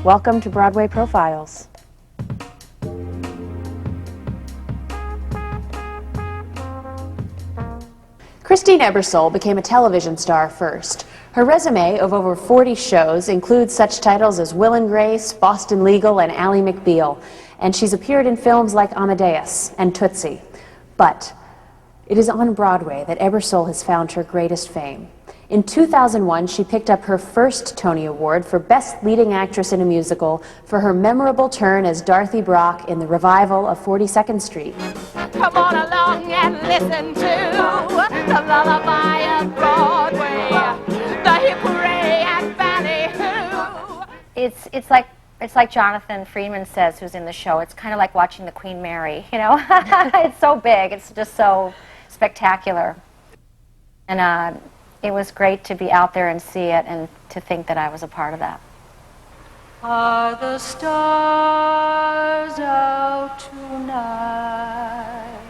Welcome to Broadway Profiles. Christine Ebersole became a television star first. Her resume of over 40 shows includes such titles as Will and Grace, Boston Legal, and Ally McBeal. And she's appeared in films like Amadeus and Tootsie. But it is on Broadway that Ebersole has found her greatest fame. In 2001, she picked up her first Tony Award for Best Leading Actress in a Musical for her memorable turn as Dorothy Brock in the revival of 42nd Street. Come on along and listen to the lullaby of Broadway, the hip hooray and ballyhoo. It's like Jonathan Freeman says, who's in the show. It's kind of like watching the Queen Mary, you know? It's so big. It's just so spectacular. And it was great to be out there and see it and to think that I was a part of that. Are the stars out tonight?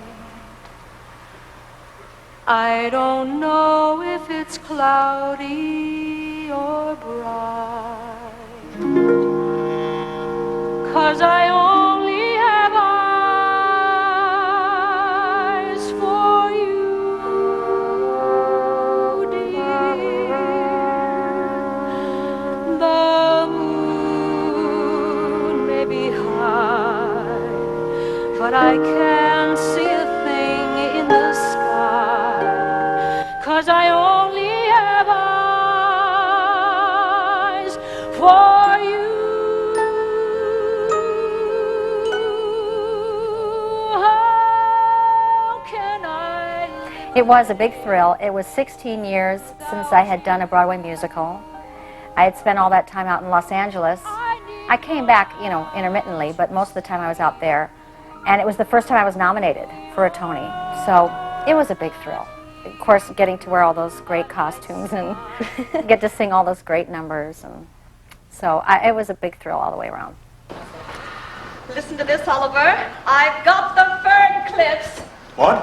I don't know if it's cloudy or bright, 'cause I only have eyes for you, dear. The moon may be high, but I can't see a thing in the sky, 'cause I only have eyes for you. It was a big thrill. It was 16 years since I had done a Broadway musical. I had spent all that time out in Los Angeles. I came back, you know, intermittently, but most of the time I was out there. And it was the first time I was nominated for a Tony. So it was a big thrill. Of course, getting to wear all those great costumes and get to sing all those great numbers. And so it was a big thrill all the way around. Listen to this, Oliver. I've got the Fern Cliffs. What?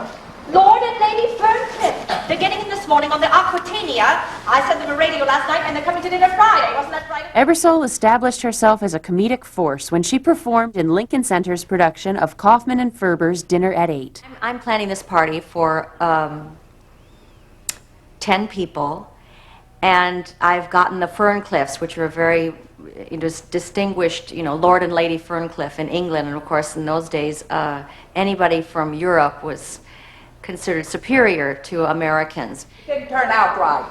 Lord and Lady Ferncliff. They're getting in this morning on the Aquitania. I sent them a radio last night, and they're coming to dinner Friday. Wasn't that Friday? Ebersole established herself as a comedic force when she performed in Lincoln Center's production of Kaufman and Ferber's Dinner at 8. I'm planning this party for 10 people, and I've gotten the Ferncliffs, which are a very distinguished, Lord and Lady Ferncliff in England, and of course in those days anybody from Europe was considered superior to Americans. Didn't turn out right.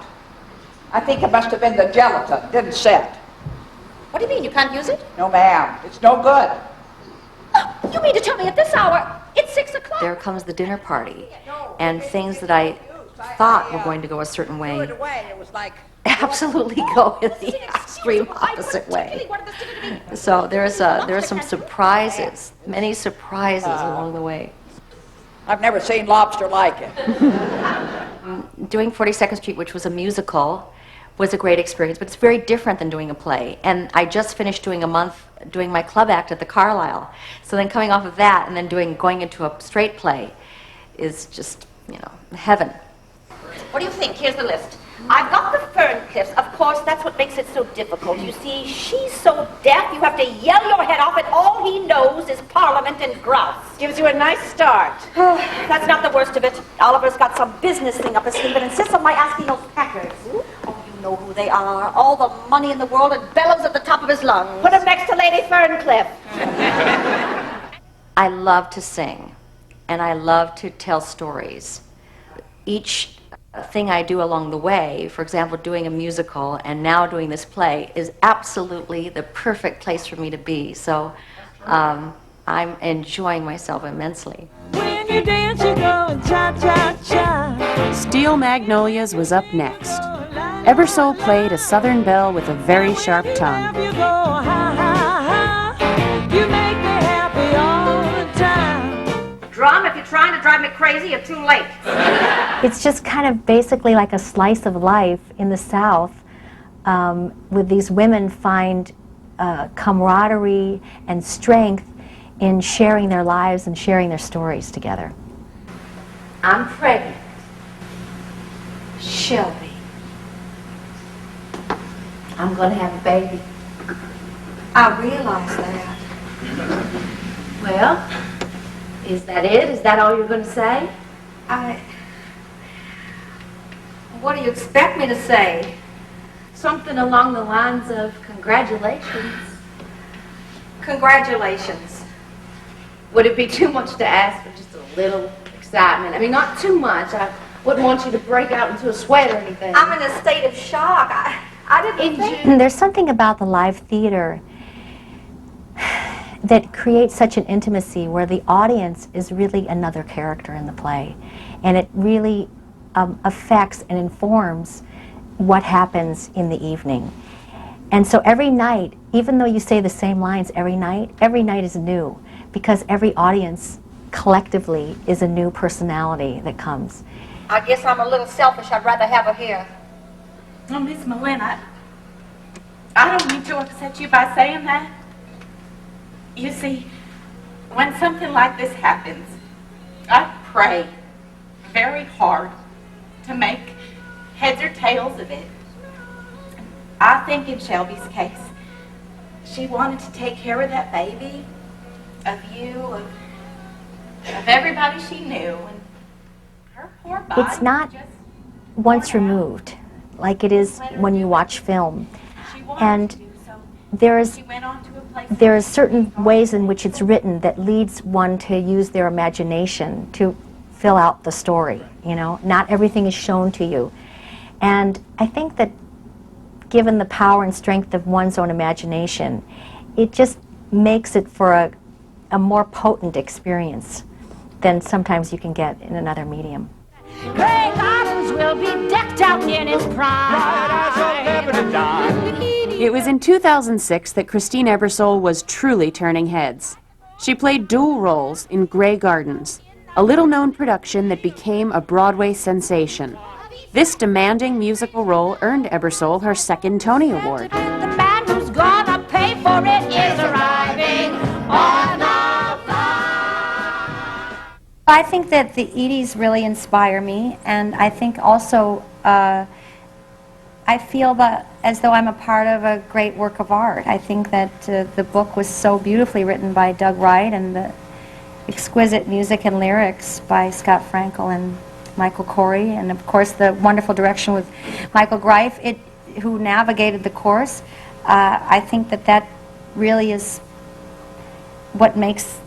I think it must have been the gelatin. Didn't set. What do you mean, you can't use it? No, ma'am. It's no good. Oh, you mean to tell me at this hour? It's 6 o'clock. There comes the dinner party, and things that I thought were going to go a certain way It was like absolutely go in the extreme opposite way. So there are some surprises, many surprises along the way. I've never seen lobster like it. Doing 42nd Street, which was a musical, was a great experience, but it's very different than doing a play. And I just finished doing a month doing my club act at the Carlisle. So then coming off of that and then going into a straight play is just, heaven. What do you think? Here's the list. I've got the Ferncliffs. Of course, that's what makes it so difficult. You see, she's so deaf, you have to yell your head off, and all he knows is Parliament and grouse. Gives you a nice start. That's not the worst of it. Oliver's got some business thing up his sleeve and insists on my asking those Packers. Oh, you know who they are. All the money in the world and bellows at the top of his lungs. Put him next to Lady Ferncliff. I love to sing, and I love to tell stories. Each thing I do along the way, for example, doing a musical and now doing this play, is absolutely the perfect place for me to be. So I'm enjoying myself immensely. When you dance, you go cha-cha-cha. Steel Magnolias was up next. Ebersole played a Southern belle with a very sharp tongue. You go ha-ha-ha. You make me happy all the time. Drum, if you're trying to drive me crazy, you're too late. It's just kind of basically like a slice of life in the South, with these women find camaraderie and strength in sharing their lives and sharing their stories together. I'm pregnant. Shelby. I'm going to have a baby. I realize that. Well, is that it? Is that all you're going to say? What do you expect me to say? Something along the lines of congratulations. Congratulations. Would it be too much to ask for just a little excitement? I mean, not too much. I wouldn't want you to break out into a sweat or anything. I'm in a state of shock. I didn't think... There's something about the live theater that creates such an intimacy where the audience is really another character in the play. And it really affects and informs what happens in the evening. And so every night, even though you say the same lines every night is new, because every audience collectively is a new personality that comes. I guess I'm a little selfish. I'd rather have her here. Oh, Miss Malin, I don't mean to upset you by saying that. You see, when something like this happens, I pray very hard to make heads or tails of it. I think in Shelby's case, she wanted to take care of that baby, of you, of everybody she knew, and her poor body. It's not once removed, like it is when you watch film. And there are certain ways in which it's written that leads one to use their imagination to fill out the story, you know. Not everything is shown to you. And I think that given the power and strength of one's own imagination, it just makes it for a more potent experience than sometimes you can get in another medium. Grey Gardens will be decked out in its pride. It was in 2006 that Christine Ebersole was truly turning heads. She played dual roles in Grey Gardens, a little-known production that became a Broadway sensation. This demanding musical role earned Ebersole her second Tony Award. The man who's gonna pay for it is arriving on a flight. I think that the Edie's really inspire me, and I think also I feel that as though I'm a part of a great work of art. I think that the book was so beautifully written by Doug Wright, and the exquisite music and lyrics by Scott Frankel and Michael Corey, and of course the wonderful direction with Michael Greif, who navigated the course. I think that really is what makes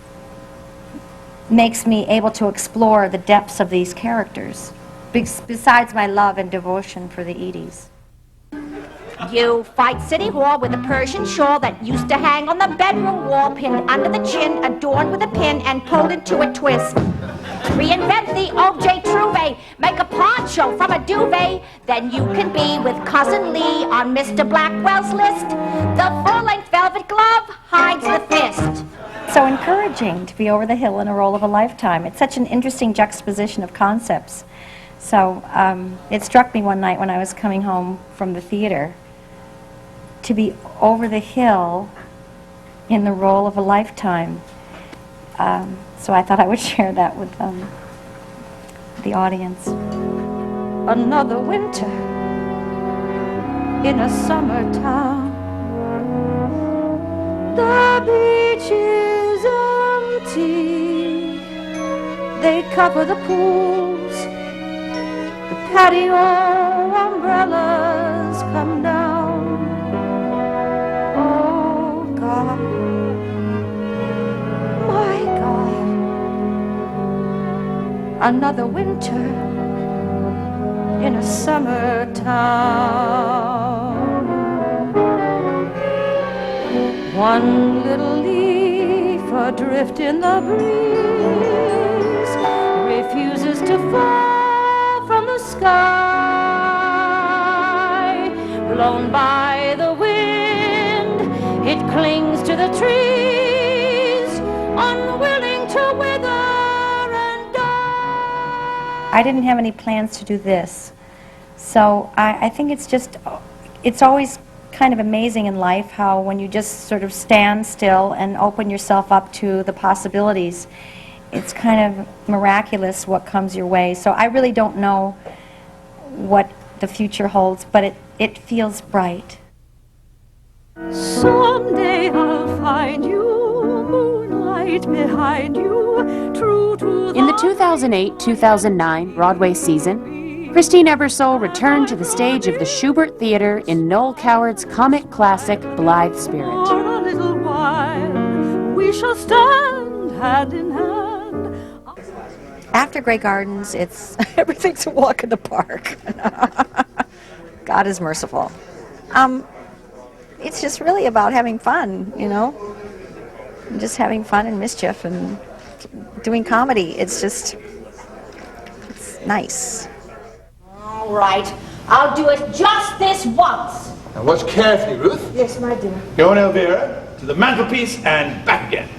me able to explore the depths of these characters, besides my love and devotion for the Edie's. You fight City Hall with a Persian shawl that used to hang on the bedroom wall, pinned under the chin, adorned with a pin, and pulled into a twist. Reinvent the O.J. Trouvé, make a poncho from a duvet, then you can be with Cousin Lee on Mr. Blackwell's list. The full-length velvet glove hides the fist. So encouraging to be over the hill in a role of a lifetime. It's such an interesting juxtaposition of concepts. So it struck me one night when I was coming home from the theater to be over the hill in the role of a lifetime. So I thought I would share that with the audience. Another winter in a summer town. The beach is empty. They cover the pools. The patio umbrellas come down. Oh God, my God. Another winter in a summer town. One little leaf adrift in the breeze refuses to fall from the sky. Blown by the wind, it clings to the trees, unwilling to wither and die. I didn't have any plans to do this. So I think it's always kind of amazing in life how when you just sort of stand still and open yourself up to the possibilities, it's kind of miraculous what comes your way. So I really don't know what the future holds, but it feels bright. Someday I'll find you, moonlight behind you, true to In the 2008-2009 Broadway season, Christine Ebersole returned to the stage of the Schubert Theater in Noel Coward's comic classic Blithe Spirit. For a little while, we shall stand hand in hand. After Grey Gardens, it's everything's a walk in the park. God is merciful. It's just really about having fun, you know, just having fun and mischief and doing comedy. It's nice. All right. I'll do it just this once. Now watch carefully, Ruth. Yes, my dear. Go on, Elvira, to the mantelpiece and back again.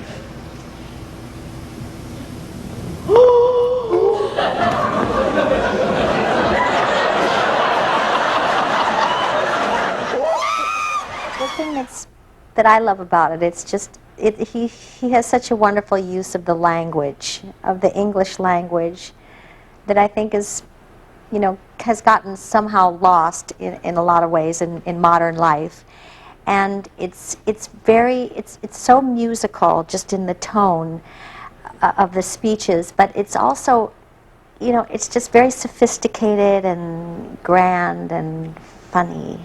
The thing that I love about it, it's just he has such a wonderful use of the language, of the English language, that I think is, you know, has gotten somehow lost in a lot of ways in modern life. And it's so musical just in the tone of the speeches, but it's also, you know, it's just very sophisticated and grand and funny.